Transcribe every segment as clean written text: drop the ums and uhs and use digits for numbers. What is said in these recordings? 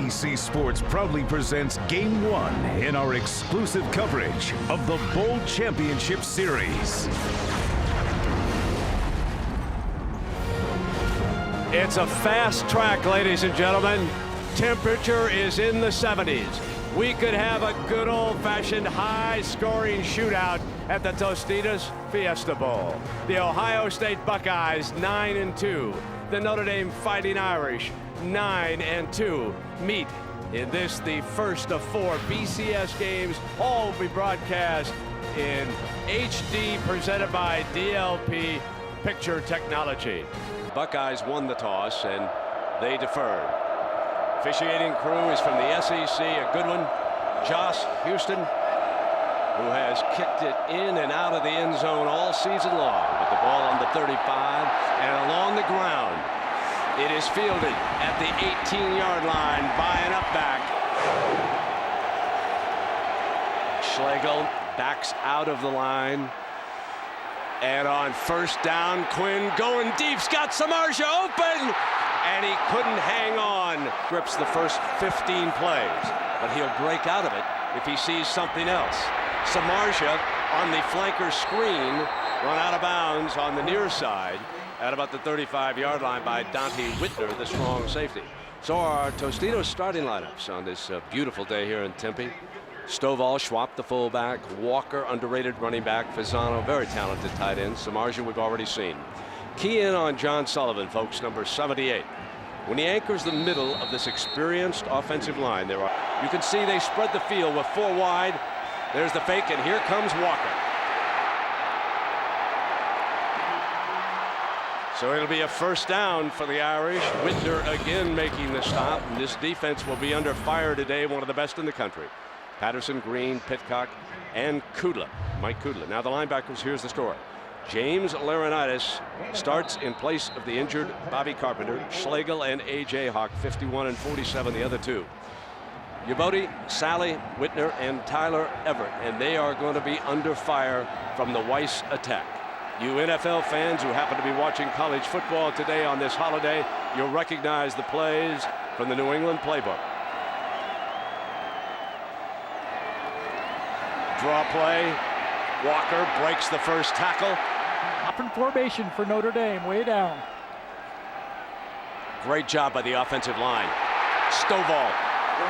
ABC Sports proudly presents Game 1 in our exclusive coverage of the Bowl Championship Series. It's a fast track, ladies and gentlemen. Temperature is in the 70s. We could have a good old-fashioned high-scoring shootout at the Tostitos Fiesta Bowl. The Ohio State Buckeyes 9-2. The Notre Dame Fighting Irish 9-2 meet in this, the first of 4 BCS games. All will be broadcast in HD, presented by DLP Picture Technology. Buckeyes won the toss and they deferred. Officiating crew is from the SEC, a good one, Josh Houston, who has kicked it in and out of the end zone all season long with the ball on the 35 and along the ground. It is fielded at the 18-yard line by an up back. Schlegel backs out of the line. And on first down, Quinn going deep's got Samardzija open, and he couldn't hang on. Grips the first 15 plays, but he'll break out of it if he sees something else. Samardzija on the flanker screen, run out of bounds on the near side at about the 35-yard line by Dante Whitner, the strong safety. So our Tostitos starting lineups on this beautiful day here in Tempe. Stovall, Schwab, the fullback. Walker, underrated running back. Fasano, very talented tight end. Samardzija, we've already seen. Key in on John Sullivan, folks, number 78. When he anchors the middle of this experienced offensive line, you can see they spread the field with 4 wide. There's the fake, and here comes Walker. So it'll be a first down for the Irish. Whitner again making the stop, and this defense will be under fire today, one of the best in the country. Patterson, Green, Pitcock, and Kudla, Mike Kudla. Now the linebackers, here's the story. James Laurinaitis starts in place of the injured Bobby Carpenter. Schlegel and A.J. Hawk, 51 and 47, the other two. Yabodi, Sally, Whitner, and Tyler Everett, and they are going to be under fire from the Weiss attack. You NFL fans who happen to be watching college football today on this holiday, you'll recognize the plays from the New England playbook. Draw play. Walker breaks the first tackle. Up in formation for Notre Dame, way down. Great job by the offensive line. Stovall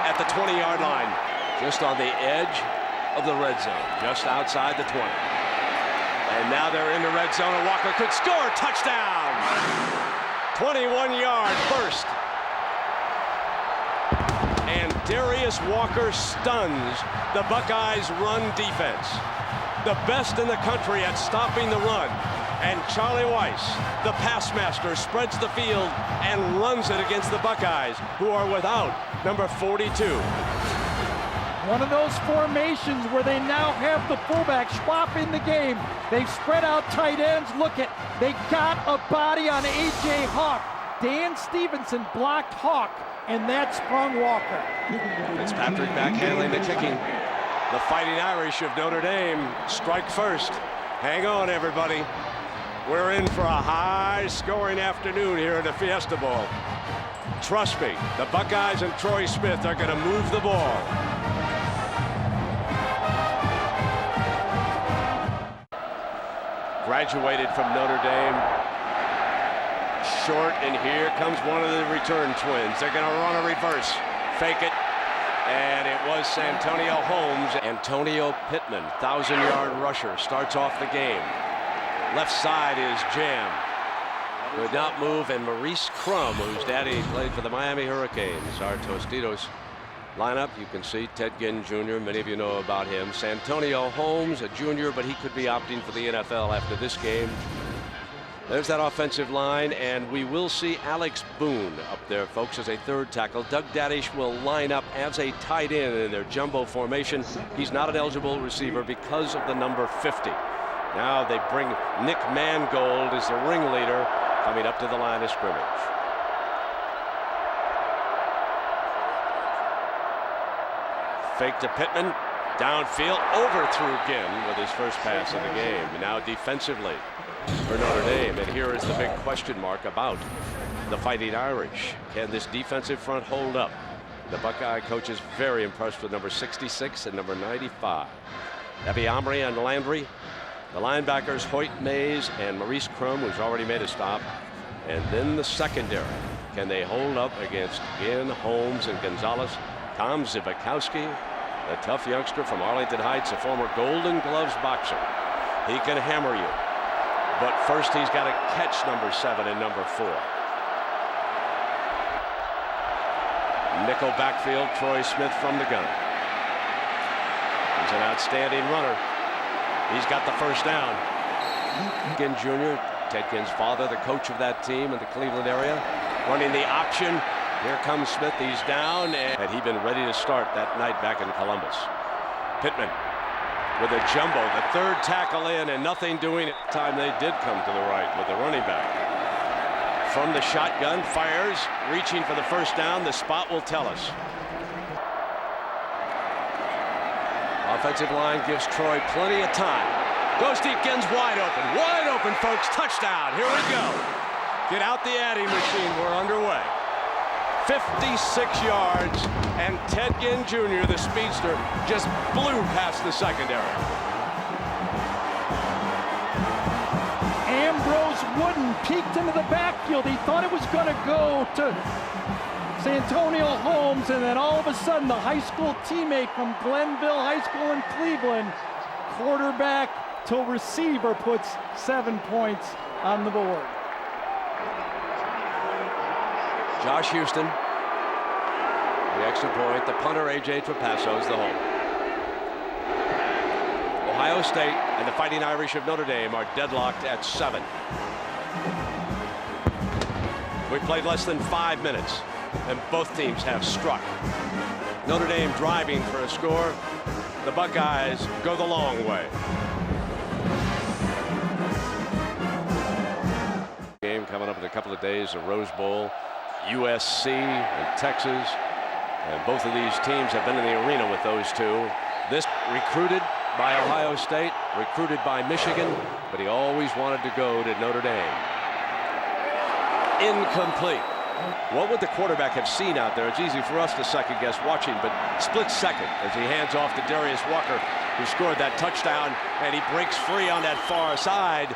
at the 20-yard line, just on the edge of the red zone, just outside the 20. And now they're in the red zone, and Walker could score. Touchdown! 21-yard burst. And Darius Walker stuns the Buckeyes' run defense. The best in the country at stopping the run. And Charlie Weiss, the pass master, spreads the field and runs it against the Buckeyes, who are without number 42. One of those formations where they now have the fullback Schwab in the game. They've spread out tight ends. Look at, they got a body on A.J. Hawk. Dan Stevenson blocked Hawk, and that sprung Walker. Fitzpatrick back handling the kicking. The Fighting Irish of Notre Dame strike first. Hang on, everybody. We're in for a high-scoring afternoon here at the Fiesta Bowl. Trust me, the Buckeyes and Troy Smith are going to move the ball. Graduated from Notre Dame. Short, and here comes one of the return twins. They're going to run a reverse. Fake it. And it was Santonio Holmes. Antonio Pittman, 1,000-yard rusher, starts off the game. Left side is jammed. Could not move, and Maurice Crum, whose daddy played for the Miami Hurricanes, our Tostitos lineup. You can see Ted Ginn Jr., many of you know about him. Santonio Holmes, a junior, but he could be opting for the NFL after this game. There's that offensive line, and we will see Alex Boone up there, folks, as a third tackle. Doug Daddish will line up as a tight end in their jumbo formation. He's not an eligible receiver because of the number 50. Now they bring Nick Mangold as the ringleader coming up to the line of scrimmage. Fake to Pittman. Downfield, overthrew Ginn with his first pass of the game. Now defensively for Notre Dame, and here is the big question mark about the Fighting Irish. Can this defensive front hold up? The Buckeye coach is very impressed with number 66 and number 95. Evie Omri and Landry. The linebackers, Hoyt Mays and Maurice Crum, who's already made a stop. And then the secondary. Can they hold up against Ginn, Holmes, and Gonzalez? Tom Zivakowski, a tough youngster from Arlington Heights, a former Golden Gloves boxer. He can hammer you. But first he's got to catch number 7 and number 4. Nickel backfield, Troy Smith from the gun. He's an outstanding runner. He's got the first down. Ginn Jr., Ted Ginn's father, the coach of that team in the Cleveland area, running the option. Here comes Smith. He's down, and had he been ready to start that night back in Columbus. Pittman with a jumbo, the third tackle in, and nothing doing at the time they did come to the right with the running back. From the shotgun, fires, reaching for the first down. The spot will tell us. Offensive line gives Troy plenty of time. Goes deep, Ginn's wide open, folks. Touchdown. Here we go. Get out the adding machine. We're underway. 56 yards, and Ted Ginn Jr., the speedster, just blew past the secondary. Ambrose Wooden peeked into the backfield. He thought it was going to go to Santonio Holmes, and then all of a sudden the high school teammate from Glenville High School in Cleveland, quarterback to receiver, puts 7 points on the board. Josh Houston, the extra point. The punter, A.J. Trapasso, is the home. Ohio State and the Fighting Irish of Notre Dame are deadlocked at 7. We played less than 5 minutes, and both teams have struck. Notre Dame driving for a score. The Buckeyes go the long way. Game coming up in a couple of days, the Rose Bowl. USC and Texas, and both of these teams have been in the arena with those two. This recruited by Ohio State, recruited by Michigan, but he always wanted to go to Notre Dame. Incomplete. What would the quarterback have seen out there? It's easy for us to second guess watching, but split second as he hands off to Darius Walker, who scored that touchdown, and he breaks free on that far side.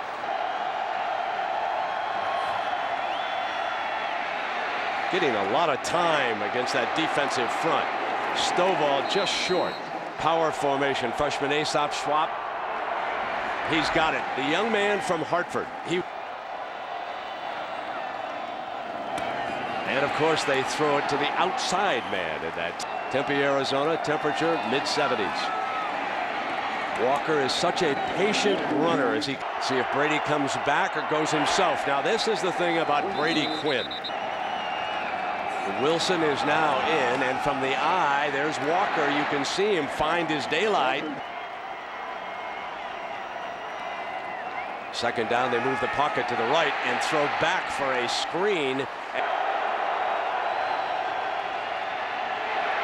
Getting a lot of time against that defensive front. Stovall just short. Power formation. Freshman Aesop Schwab. He's got it. The young man from Hartford. And of course they throw it to the outside man in that. Tempe, Arizona, temperature mid-70s. Walker is such a patient runner as he see if Brady comes back or goes himself. Now this is the thing about Brady Quinn. Wilson is now in, and from the eye, there's Walker. You can see him find his daylight. Second down, they move the pocket to the right and throw back for a screen.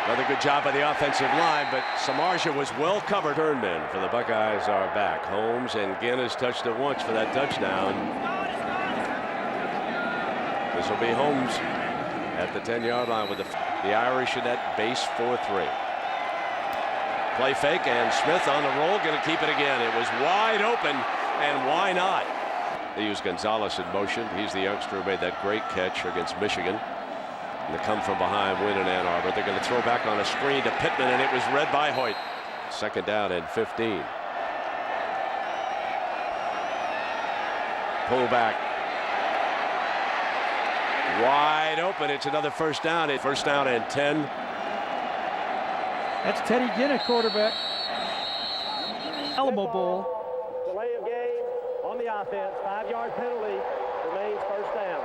Another good job by the offensive line, but Samardzija was well covered. Turnman for the Buckeyes are back. Holmes and Ginn has touched it once for that touchdown. This will be Holmes at the 10-yard line with the Irish in that base 4-3. Play fake, and Smith on the roll, going to keep it again. It was wide open, and why not? They use Gonzalez in motion. He's the youngster who made that great catch against Michigan. And the come from behind win in Ann Arbor. They're going to throw back on a screen to Pittman, and it was read by Hoyt. Second down and 15. Pull back. Wide open. It's another first down. First down and 10. That's Teddy Ginn, a quarterback. Alamo Bowl. Delay of game on the offense. 5-yard penalty. Remains first down.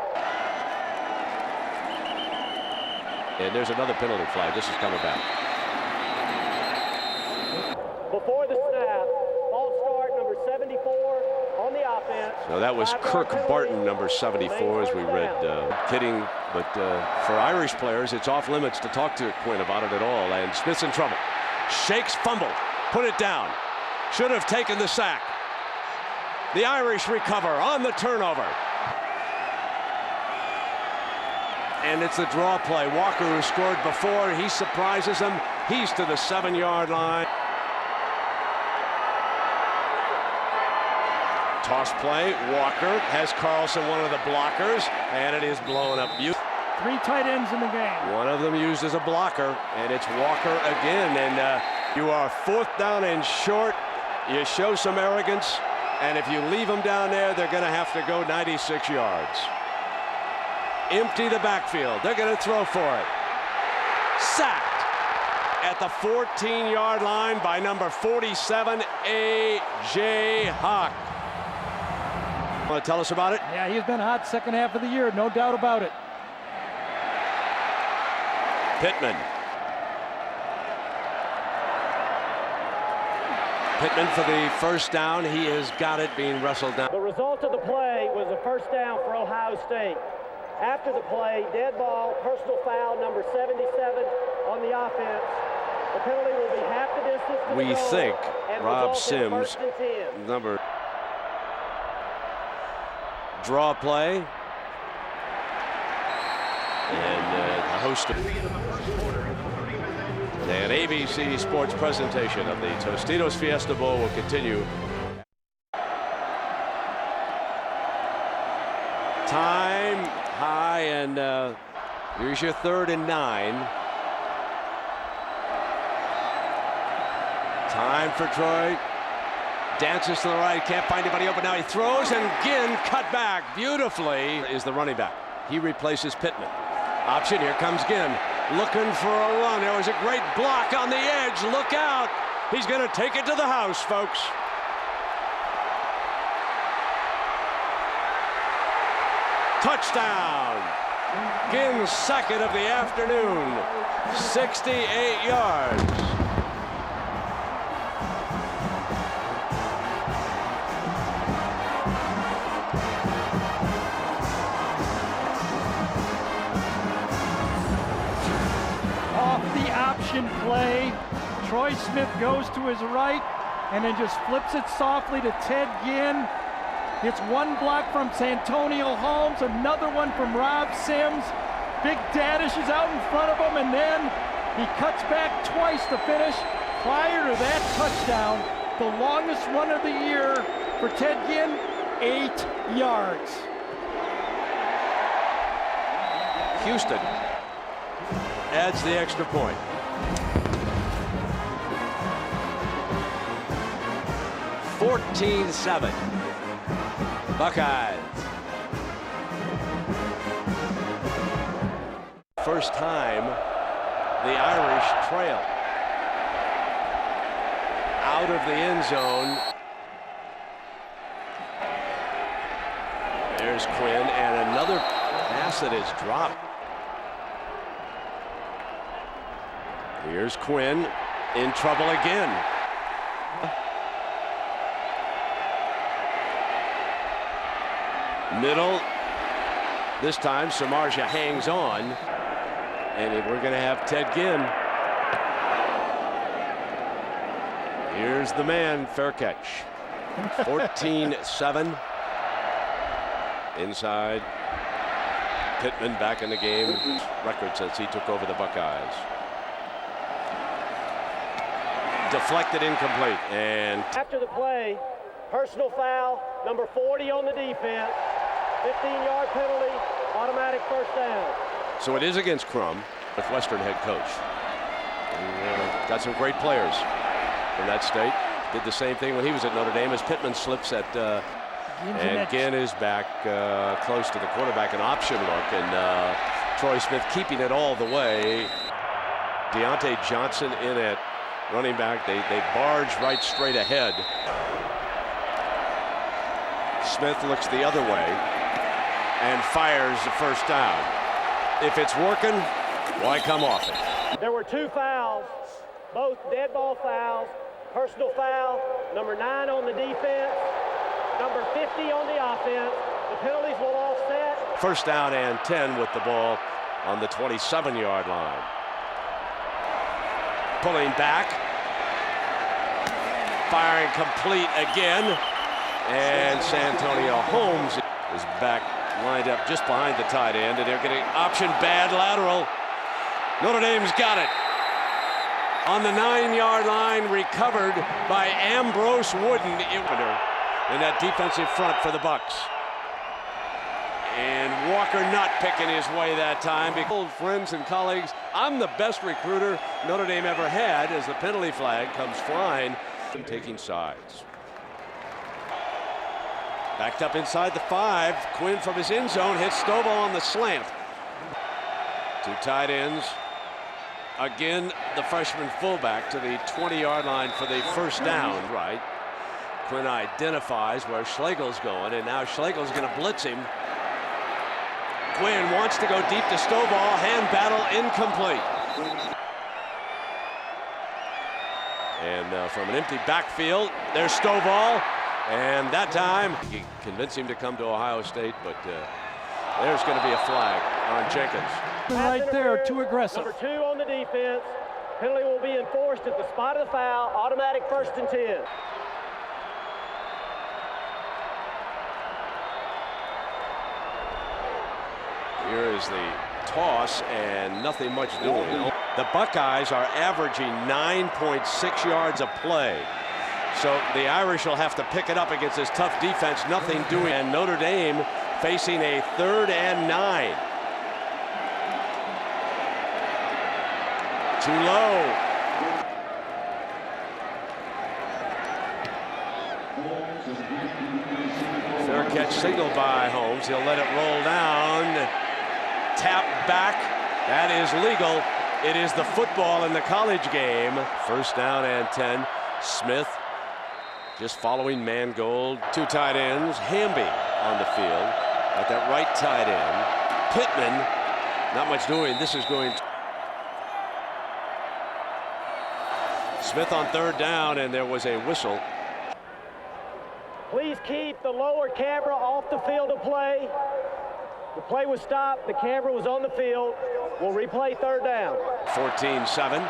And there's another penalty flag. This is coming back. Before the snap, false start number 74 on the offense. Now that was Kirk Barton, number 74, as we read. Kidding, but for Irish players, it's off limits to talk to Quinn about it at all. And Smith's in trouble. Shakes, fumble, put it down. Should have taken the sack. The Irish recover on the turnover. And it's the draw play. Walker, who scored before, he surprises him. He's to the 7-yard line. Toss play. Walker has Carlson, one of the blockers, and it is blown up. 3 tight ends in the game. One of them used as a blocker, and it's Walker again. And you are 4th down and short. You show some arrogance, and if you leave them down there, they're going to have to go 96 yards. Empty the backfield. They're going to throw for it. Sacked at the 14-yard line by number 47, A.J. Hawk. Want to tell us about it? Yeah, he's been hot second half of the year, no doubt about it. Pittman for the first down. He has got it, being wrestled down. The result of the play was a first down for Ohio State. After the play, dead ball, personal foul, number 77 on the offense. The penalty will be half the distance to the We goal think and Rob result in Sims, 1st and 10. number. Draw play. And the host of an ABC Sports presentation of the Tostitos Fiesta Bowl will continue. Time high, and here's your 3rd and 9. Time for Troy. Dances to the right, can't find anybody open. Now he throws, and Ginn cut back beautifully is the running back. He replaces Pittman. Option, here comes Ginn. Looking for a run. There was a great block on the edge. Look out. He's going to take it to the house, folks. Touchdown. Ginn's 2nd of the afternoon. 68 yards. Play. Troy Smith goes to his right and then just flips it softly to Ted Ginn. Gets one block from Santonio Holmes, another one from Rob Sims. Big Dadish is out in front of him, and then he cuts back twice to finish. Prior to that touchdown, the longest run of the year for Ted Ginn, 8 yards. Houston adds the extra point. 14-7. Buckeyes. First time the Irish trail. Out of the end zone. There's Quinn, and another pass that is dropped. Here's Quinn in trouble again. Middle. This time Samardzija hangs on, and we're going to have Ted Ginn. Here's the man. Fair catch. 14-7. Inside. Pittman back in the game. Record since he took over the Buckeyes. Deflected, incomplete, and after the play, personal foul, number 40 on the defense, 15-yard penalty, automatic first down. So it is against Crum, Northwestern head coach. And, got some great players from that state. Did the same thing when he was at Notre Dame as Pittman slips at, and Ginn is back close to the quarterback, an option look, and Troy Smith keeping it all the way. Deontay Johnson in at running back. They barge right straight ahead. Smith looks the other way and fires the first down. If it's working, why come off it? There were 2 fouls, both dead ball fouls, personal foul, number 9 on the defense, number 50 on the offense. The penalties will offset. First down and 10 with the ball on the 27-yard line. Pulling back, firing complete again, and Santonio Holmes is back lined up just behind the tight end, and they're getting option bad lateral. Notre Dame's got it. On the 9-yard line, recovered by Ambrose Wooden in that defensive front for the Bucks. And Walker not picking his way that time. Old friends and colleagues, I'm the best recruiter Notre Dame ever had as the penalty flag comes flying and taking sides. Backed up inside the 5. Quinn from his end zone hits Stovall on the slant. Two tight ends. Again, the freshman fullback to the 20-yard line for the first down. Right. Quinn identifies where Schlegel's going, and now Schlegel's going to blitz him. Quinn wants to go deep to Stovall. Hand battle incomplete. And from an empty backfield, there's Stovall. And that time, he convinced him to come to Ohio State, but there's going to be a flag on Jenkins. Right there, too aggressive. Number 2 on the defense. Penalty will be enforced at the spot of the foul. Automatic 1st and 10. Here is the toss, and nothing much doing. The Buckeyes are averaging 9.6 yards a play. So the Irish will have to pick it up against this tough defense. Nothing doing. And Notre Dame facing a 3rd and 9. Too low. Fair catch signaled by Holmes. He'll let it roll down. Tap back. That is legal. It is the football in the college game. 1st down and 10. Smith just following Mangold. 2 tight ends. Hamby on the field at that right tight end. Pittman, not much doing. This is going to Smith on 3rd down, and there was a whistle. Please keep the lower camera off the field of play. The play was stopped. The camera was on the field. We'll replay 3rd down. 14-7.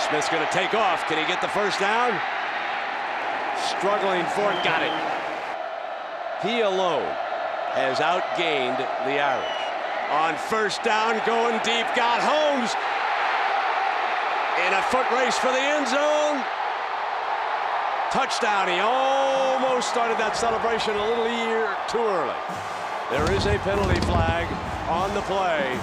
Smith's going to take off. Can he get the 1st down? Struggling for it. Got it. He alone has outgained the Irish. On 1st down, going deep, got Holmes in a foot race for the end zone. Touchdown. He almost started that celebration a little too early. There is a penalty flag on the play.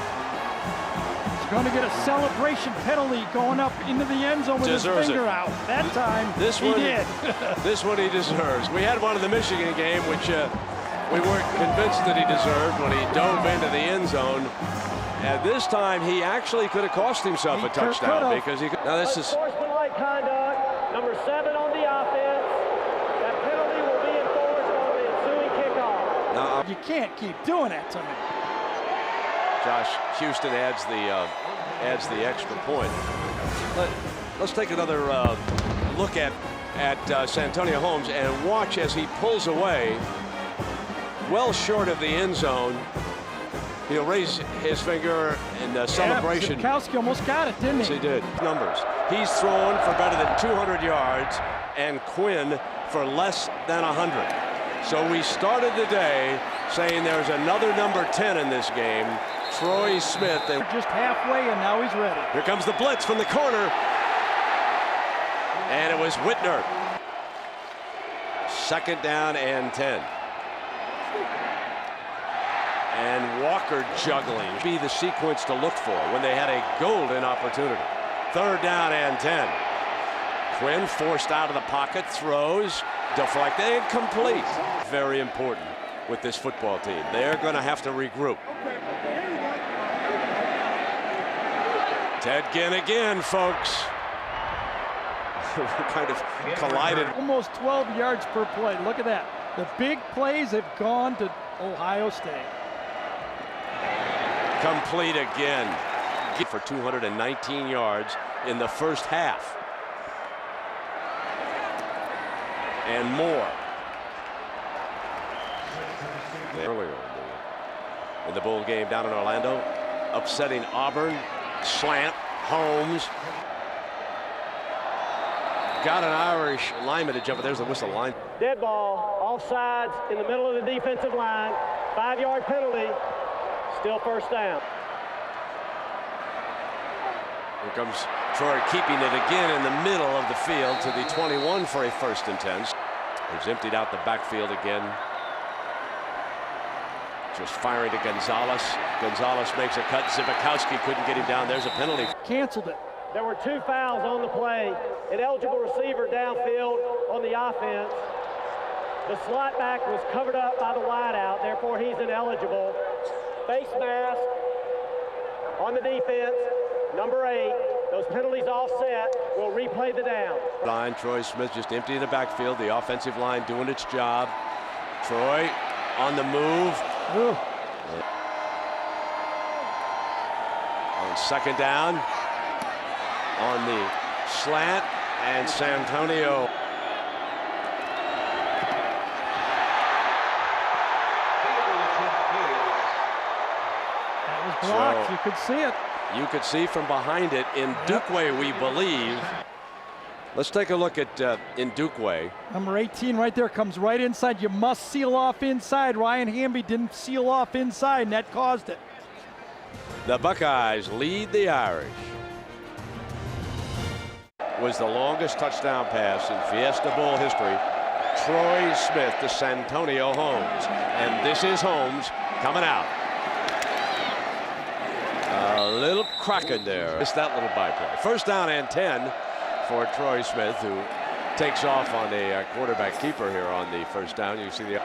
Going to get a celebration penalty going up into the end zone with his finger out. That time, he did. This one he deserves. We had one in the Michigan game, which we weren't convinced that he deserved when he dove into the end zone. And this time, he actually could have cost himself a touchdown because he could. Now this is Unsportsmanlike conduct. Number 7 on the offense. That penalty will be enforced on the ensuing kickoff. now You can't keep doing that to me. Josh Houston adds the extra point. Let's take another look at Santonio Holmes and watch as he pulls away well short of the end zone. He'll raise his finger in celebration. Zimkowski almost got it, didn't he? Yes, he did. Numbers. He's thrown for better than 200 yards and Quinn for less than 100. So we started the day saying there's another number 10 in this game. Troy Smith. Just halfway, and now he's ready. Here comes the blitz from the corner. And it was Whitner. 2nd down and 10. And Walker juggling. Be the sequence to look for when they had a golden opportunity. 3rd down and 10. Quinn forced out of the pocket, throws, deflected, incomplete. Very important with this football team. They're going to have to regroup. Ted Ginn again, folks. Kind of collided. Almost 12 yards per play. Look at that. The big plays have gone to Ohio State. Complete again. For 219 yards in the first half. And more. Earlier in the bowl game down in Orlando, upsetting Auburn. Slant, Holmes. Got an Irish lineman to jump, but there's the whistle line. Dead ball. Offsides in the middle of the defensive line. 5-yard penalty. Still first down. Here comes Troy keeping it again in the middle of the field to the 21 for a 1st and 10. He's emptied out the backfield again. Just firing to Gonzalez. Gonzalez makes a cut. Zivakowski couldn't get him down. There's a penalty. Canceled it. There were 2 fouls on the play. An eligible receiver downfield on the offense. The slot back was covered up by the wideout, therefore he's ineligible. Face mask on the defense, number 8. Those penalties offset. We'll replay the down. Line, Troy Smith just emptying the backfield. The offensive line doing its job. Troy on the move. Ooh. On 2nd down. On the slant, and Santonio. That was blocked. So, you could see it. You could see from behind it in Dukeway, we believe. Let's take a look at in Dukeway. Number 18 right there comes right inside. You must seal off inside. Ryan Hamby didn't seal off inside, and that caused it. The Buckeyes lead the Irish. Was the longest touchdown pass in Fiesta Bowl history. Troy Smith to Santonio Holmes. And this is Holmes coming out. A little cracking there. It's that little byplay. 1st down and 10 for Troy Smith, who takes off on a quarterback keeper here on the 1st down. You see the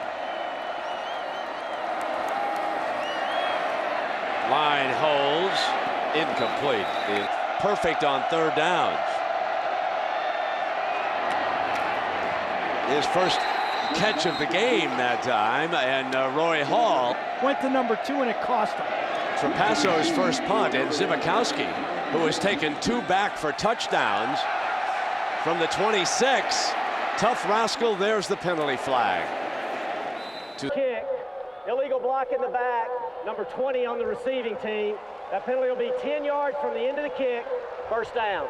line holds. Incomplete. Perfect on 3rd downs. His first catch of the game that time, and Roy Hall went to number 2 and it cost him. Trapasso's first punt, and Zivakowski, who has taken 2 back for touchdowns from the 26. Tough rascal. There's the penalty flag. Kick, illegal block in the back, number 20 on the receiving team. That penalty will be 10 yards from the end of the kick, 1st down.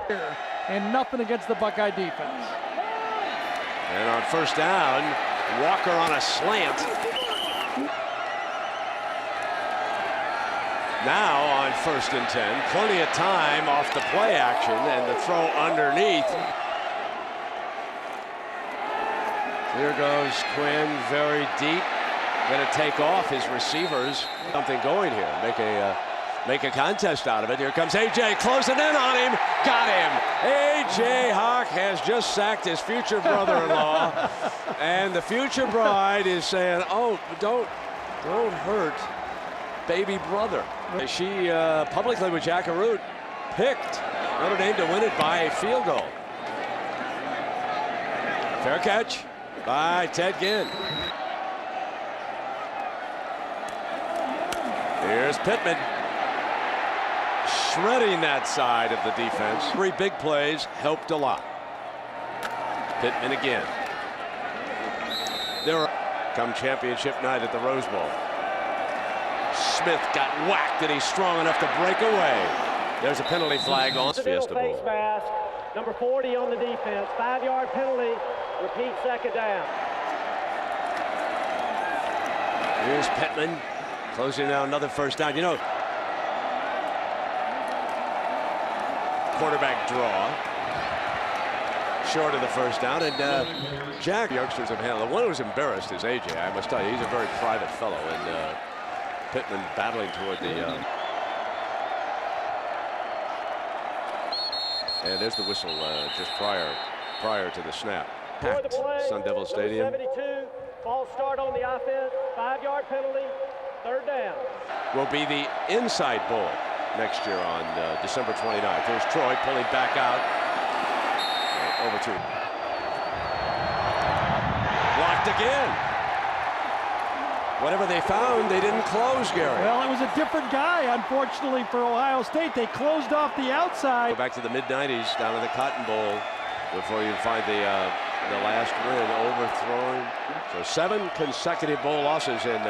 And nothing against the Buckeye defense. And on 1st down, Walker on a slant. Now on 1st and 10, plenty of time off the play action, and the throw underneath. Here goes Quinn, very deep. Going to take off his receivers. Something going here. Make a contest out of it. Here comes A.J. closing in on him. Got him. A.J. Hawk has just sacked his future brother-in-law. And the future bride is saying, oh, don't hurt baby brother. She publicly with Jack Arute picked Notre Dame to win it by a field goal. Fair catch by Ted Ginn. Here's Pittman. Shredding that side of the defense. 3 big plays helped a lot. Pittman again. There come championship night at the Rose Bowl. Smith got whacked, and he's strong enough to break away. There's a penalty flag on Fiesta Bowl. Face mask, number 40 on the defense. 5-yard penalty. Repeat 2nd down. Here's Pittman closing now another 1st down. You know, quarterback draw short of the 1st down, and Jack youngsters have handled it. One who was embarrassed is AJ. I must tell you, he's a very private fellow, and Pittman battling toward the and there's the whistle just prior to the snap. Packed Sun Devil Stadium. 72, false start on the offense. 5-yard penalty. 3rd down. Will be the Inside Bowl next year on December 29th. There's Troy pulling back out. Over to. Blocked again. Whatever they found, they didn't close, Gary. Well, it was a different guy, unfortunately, for Ohio State. They closed off the outside. Go back to the mid-90s, down to the Cotton Bowl, before you find the last win, overthrown. So 7 consecutive bowl losses, and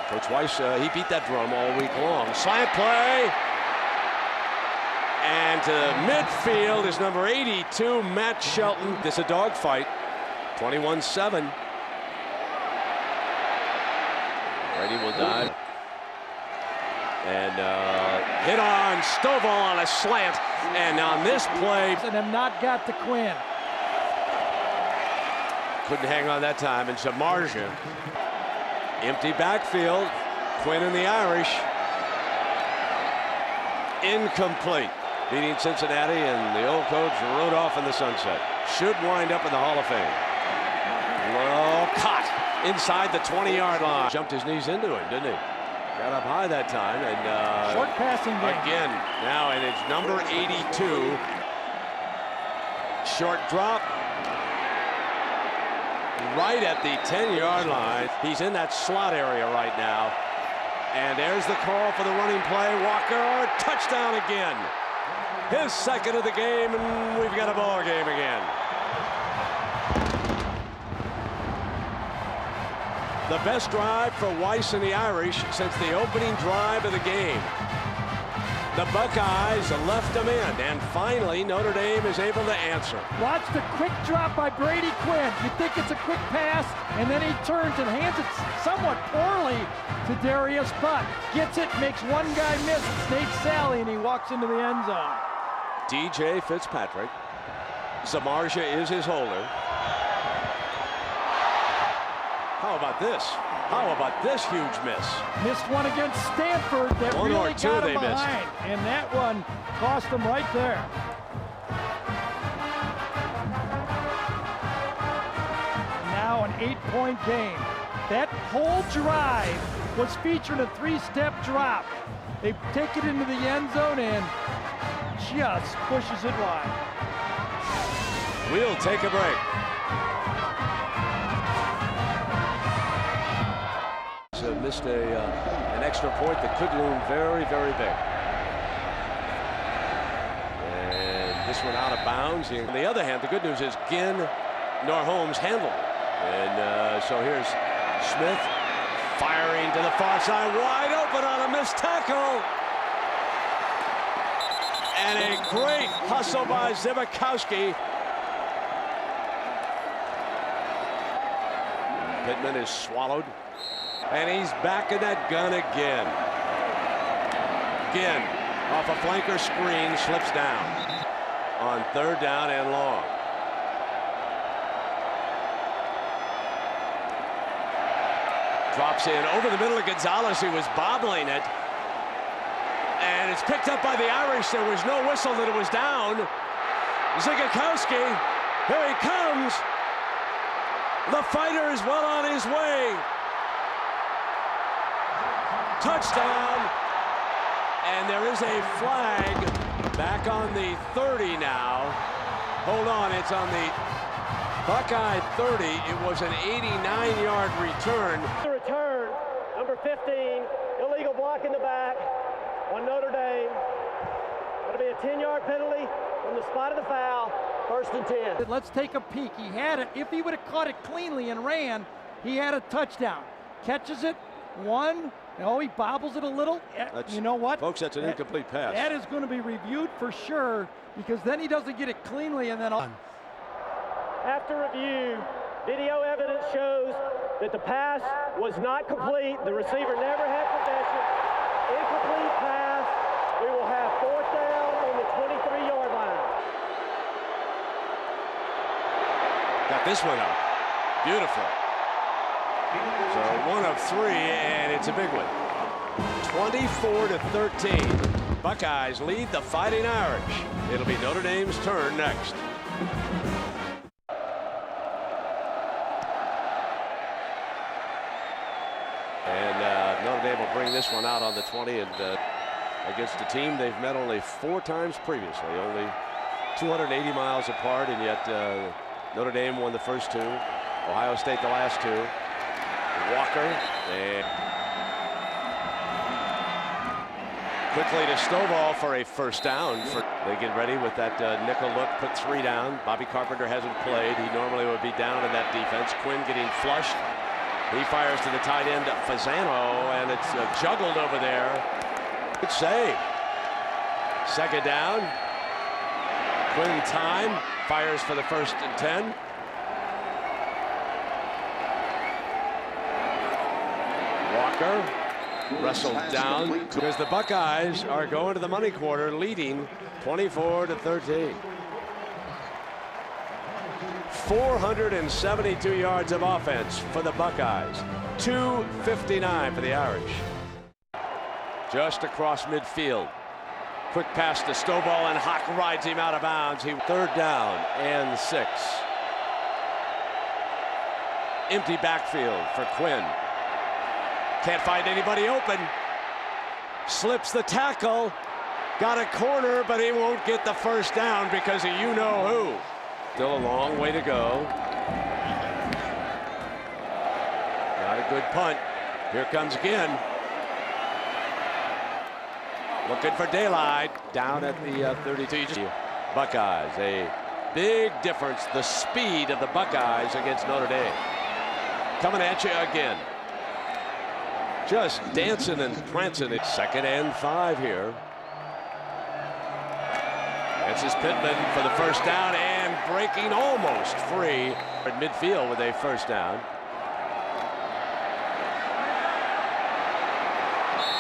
Coach Weiss, he beat that drum all week long. Slant play. And to midfield is number 82, Matt Shelton. This is a dogfight. 21-7. Brady will dive. And hit on Stovall on a slant. And on this play, And have not got to Quinn. couldn't hang on that time. And Samardzija, empty backfield. Quinn and the Irish. Incomplete. Beating Cincinnati, and the old coach rode off in the sunset. Should wind up in the Hall of Fame. Low caught inside the 20-yard line. Jumped his knees into him, didn't he? Got up high that time, and Short passing game. again now, and it's number 82. Short drop right at the 10-yard line. He's in that slot area right now, and there's the call for the running play. Walker, touchdown again. His second of the game, and we've got a ball game again. The best drive for Weiss and the Irish since the opening drive of the game. The Buckeyes left them in, and finally Notre Dame is able to answer. Watch the quick drop by Brady Quinn. You think it's a quick pass, and then he turns and hands it somewhat poorly to Darius, but gets it, makes one guy miss. It's Nate Sally, and he walks into the end zone. DJ Fitzpatrick. Samardzija is his holder. How about this? How about this huge miss? Missed one against Stanford that One or really two got they him missed. behind, and that one cost them right there. Now an 8-point game. That whole drive was featured a 3-step drop. They take it into the end zone and just pushes it wide. We'll take a break. So missed an extra point that could loom very, very big. And this one out of bounds. On the other hand, the good news is Ginn nor Holmes handled it. And so here's Smith firing to the far side, wide open on a missed tackle. And a great hustle by Zibikowski. Pittman is swallowed. And he's back in that gun again. Ginn off a flanker screen, slips down on 3rd down and long. Drops in over the middle of Gonzalez, who was bobbling it. And it's picked up by the Irish. There was no whistle that it was down. Zibikowski, here he comes. The fighter is well on his way. Touchdown. And there is a flag back on the 30 now. Hold on, it's on the Buckeye 30. It was an 89-yard return. The return, number 15, illegal block in the back on Notre Dame. That'll be a 10-yard penalty from the spot of the foul, 1st and 10. Let's take a peek. He had it. If he would have caught it cleanly and ran, he had a touchdown. Catches it, 1. Oh, he bobbles it a little. You know what? Folks, that's an incomplete pass. That is going to be reviewed for sure, because then he doesn't get it cleanly and then on. After review, video evidence shows that the pass was not complete. The receiver never had possession. Incomplete pass. We will have 4th down on the 23-yard line. Got this one up. Beautiful. So 1 of 3, and it's a big one. 24-13. Buckeyes lead the Fighting Irish. It'll be Notre Dame's turn next. And Notre Dame will bring this one out on the 20, and against a team they've met only 4 times previously, only 280 miles apart, and yet Notre Dame won the first 2, Ohio State the last 2. Walker, and quickly to Stovall for a 1st down. They get ready with that nickel look, put 3 down. Bobby Carpenter hasn't played. He normally would be down in that defense. Quinn getting flushed. He fires to the tight end, Fasano, and it's juggled over there. Good save. 2nd down. Quinn time, fires for the 1st and 10. Walker wrestled down because the Buckeyes are going to the money quarter, leading 24-13. 472 yards of offense for the Buckeyes. 259 for the Irish. Just across midfield. Quick pass to Stovall, and Hawk rides him out of bounds. Third down and 6. Empty backfield for Quinn. Can't find anybody open. Slips the tackle. Got a corner, but he won't get the first down because of you-know-who. Still a long way to go. Not a good punt. Here comes Ginn. Looking for daylight down at the 32. Buckeyes, a big difference. The speed of the Buckeyes against Notre Dame. Coming at you again. Just dancing and prancing. It's 2nd and 5 here. This is Pittman for the first down and breaking almost free at midfield with a first down.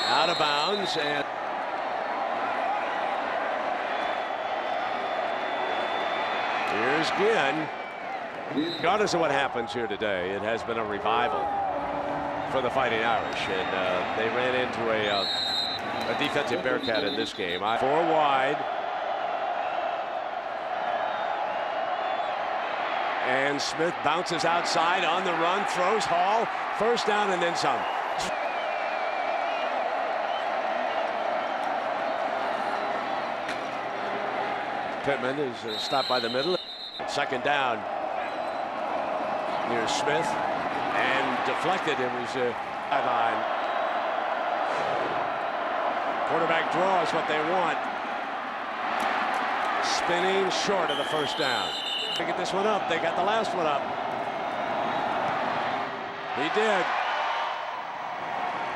Out of bounds, and here's Ginn. Regardless of what happens here today, it has been a revival for the Fighting Irish, and they ran into a defensive Bearcat in this game. 4 wide. And Smith bounces outside on the run, throws Hall, first down and then some. Pittman is stopped by the middle. 2nd down. Near Smith and deflected. It was a sideline. Quarterback draw is what they want. Spinning short of the first down. They get this one up. They got the last one up. He did.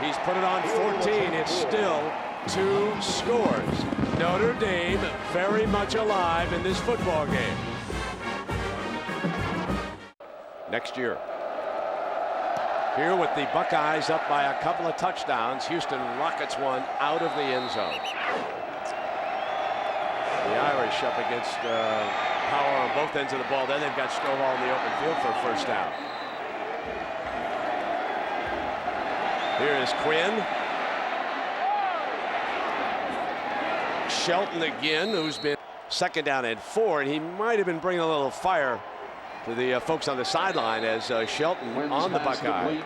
He's put it on 14. It's still 2 scores. Notre Dame very much alive in this football game. Next year. Here with the Buckeyes up by a couple of touchdowns, Houston rockets one out of the end zone. The Irish up against power on both ends of the ball. Then they've got Stovall in the open field for a first down. Here is Quinn. Shelton again, who's been 2nd down and 4, and he might have been bringing a little fire to the folks on the sideline as Shelton on the Buckeye.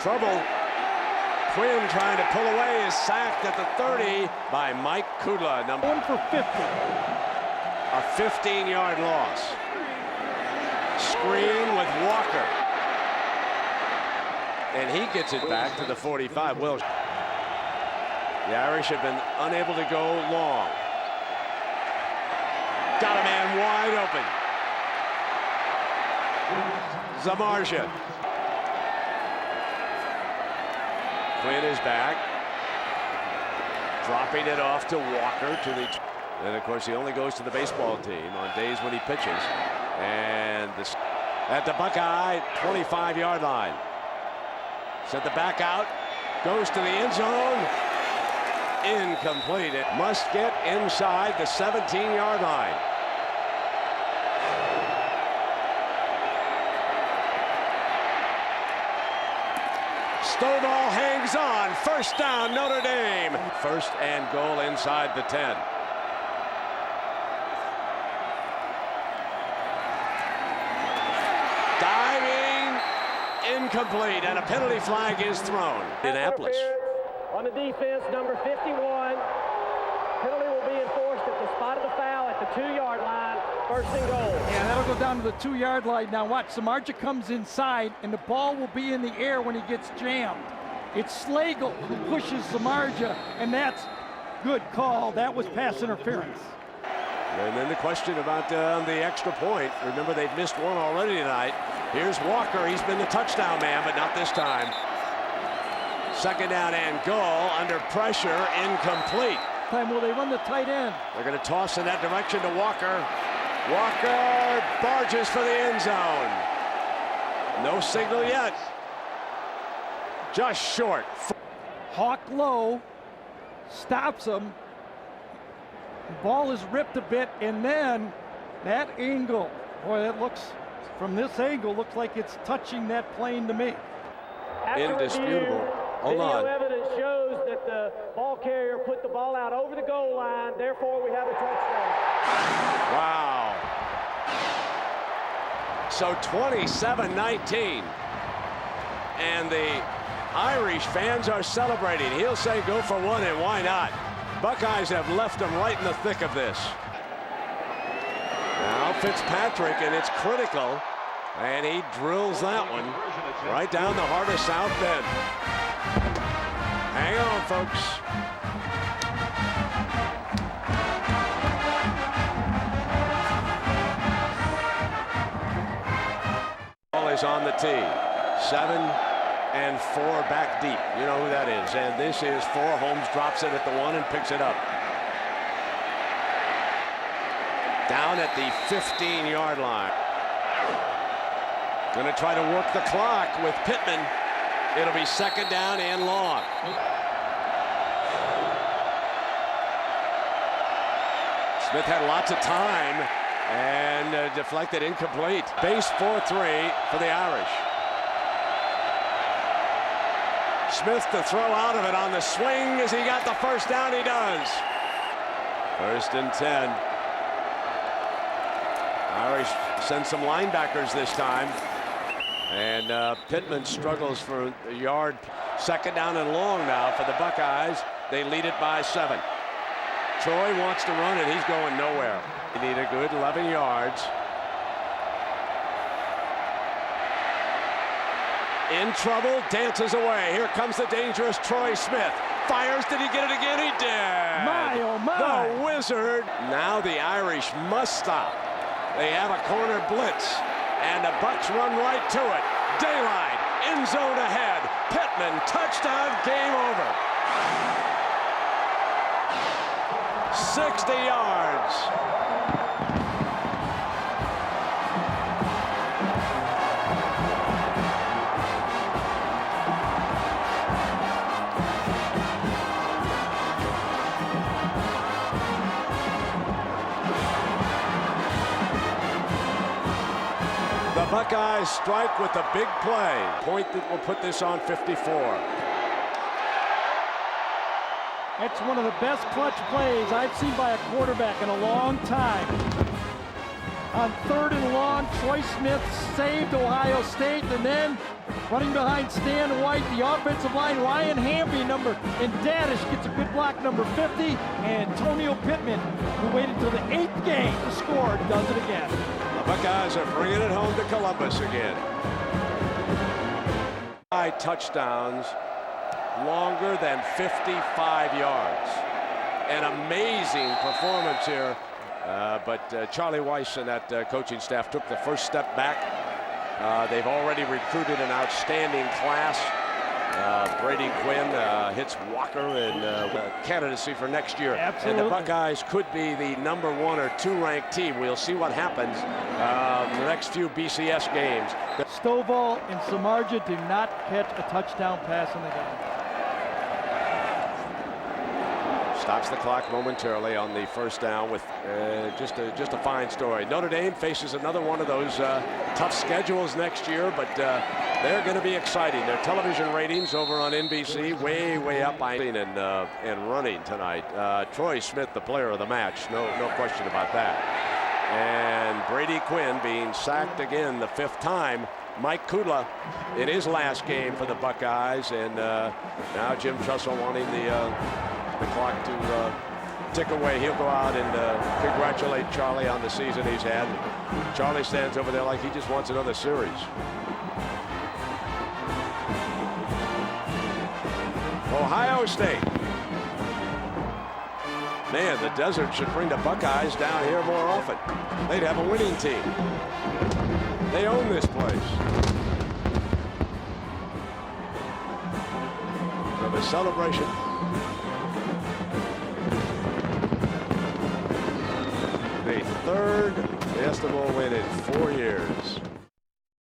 Trouble. Quinn trying to pull away is sacked at the 30 by Mike Kudla. Number 1 for 50. A 15-yard loss. Screen with Walker. And he gets it back to the 45. Will. The Irish have been unable to go long. Got a man wide open. Zamarja. Quinn is back. Dropping it off to Walker to the. And of course, he only goes to the baseball team on days when he pitches. And this at the Buckeye 25-yard line. Sent the back out. Goes to the end zone. Incomplete. It must get inside the 17-yard line. Stovall hangs on. First down, Notre Dame. 1st and goal inside the 10. Diving, incomplete, and a penalty flag is thrown. Indianapolis. On the defense, number 51. Penalty will be enforced at the spot of the foul at the 2-yard line. 1st and goal. Yeah, that'll go down to the 2-yard line. Now watch, Samardzija comes inside, and the ball will be in the air when he gets jammed. It's Slagle who pushes Samardzija, and that's good call. That was pass interference. And then the question about the extra point. Remember, they've missed one already tonight. Here's Walker. He's been the touchdown man, but not this time. 2nd down and goal. Under pressure, incomplete. Time will they run the tight end? They're going to toss in that direction to Walker. Walker barges for the end zone. No signal yet. Just short. Hawk low, stops him. Ball is ripped a bit, and then that angle, boy, that looks, from this angle, looks like it's touching that plane to me. Indisputable. Hold on. Video evidence shows that the ball carrier put the ball out over the goal line. Therefore, we have a touchdown. Wow. So 27-19. And the Irish fans are celebrating. He'll say go for one, and why not? Buckeyes have left them right in the thick of this. Now Fitzpatrick, and it's critical. And he drills that one right down the heart of South Bend. Hang on, folks. Ball is on the tee. 7 and 4 back deep. You know who that is. And this is 4. Holmes drops it at the 1 and picks it up. Down at the 15-yard line. Going to try to work the clock with Pittman. It'll be 2nd down and long. Smith had lots of time and deflected incomplete. Base 4-3 for the Irish. Smith to throw out of it on the swing. As he got the first down, he does. 1st and 10. Irish send some linebackers this time. And Pittman struggles for a yard. 2nd down and long now for the Buckeyes. They lead it by 7. Troy wants to run it. He's going nowhere. They need a good 11 yards. In trouble, dances away. Here comes the dangerous Troy Smith. Fires. Did he get it again? He did. My, oh my. The Wizard. Now the Irish must stop. They have a corner blitz. And the Bucks run right to it. Daylight, end zone ahead. Pittman, touchdown, game over. 60 yards. The Buckeyes strike with a big play. Point that will put this on 54. It's one of the best clutch plays I've seen by a quarterback in a long time. On 3rd and long, Troy Smith saved Ohio State, and then running behind Stan White, the offensive line, Ryan Hamby, and Dadish gets a good block, number 50, and Antonio Pittman, who waited until the 8th game to score, does it again. Buckeyes are bringing it home to Columbus again. 5 touchdowns, longer than 55 yards. An amazing performance here. But Charlie Weiss and that coaching staff took the first step back. They've already recruited an outstanding class. Brady Quinn hits Walker in candidacy for next year. Absolutely. And the Buckeyes could be the number 1 or 2 ranked team. We'll see what happens in the next few BCS games. Stovall and Samardzija did not catch a touchdown pass in the game. Stops the clock momentarily on the 1st down with just a fine story. Notre Dame faces another one of those tough schedules next year, but they're going to be exciting. Their television ratings over on NBC way up and running tonight. Troy Smith, the player of the match, no question about that. And Brady Quinn being sacked again the 5th time. Mike Kudla in his last game for the Buckeyes, and now Jim Tressel wanting the clock to tick away. He'll go out and congratulate Charlie on the season he's had. Charlie stands over there like he just wants another series. Ohio State. Man, the desert should bring the Buckeyes down here more often. They'd have a winning team. They own this place. So the celebration. third Fiesta Bowl win in 4 years.